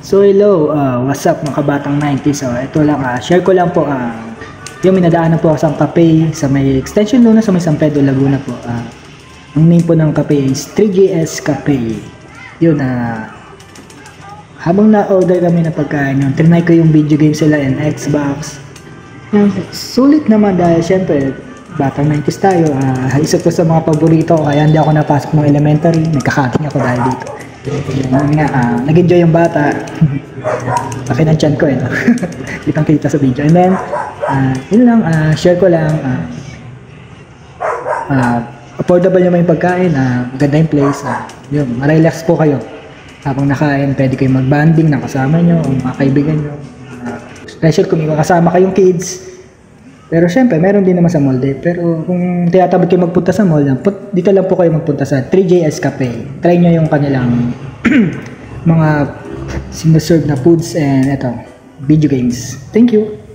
So hello, what's up mga kabatang 90s? So ito lang, share ko lang po yung minadaanan po ako sa cafe sa may extension Luna sa may San Pedro Laguna po. Ang name po ng cafe is 3GS Cafe. Yun, habang na-order kami ng pagkain yun, trinay ko yung video game sila and Xbox. Sulit naman dahil syempre batang 90s tayo, isa to sa mga paborito ko kaya hindi ako napasok ng elementary, nagkakating ako dahil dito. Nag-enjoy yung bata. Laki ng tiyan ko eh. Kitang kita sa video. And then, yun lang, share ko lang. Affordable naman yung pagkain. Maganda yung place. Yun, ma-relax po kayo. Habang nakain, pwede kayong mag-banding ng kasama nyo o mga kaibigan nyo. Special kung kasama kayong kids. Pero syempre, meron din naman sa mall din. Pero kung tinatabad kayo magpunta sa mall, dito lang po kayo magpunta sa 3JS Cafe. Try nyo yung kanilang mga sinuserve na foods and video games. Thank you!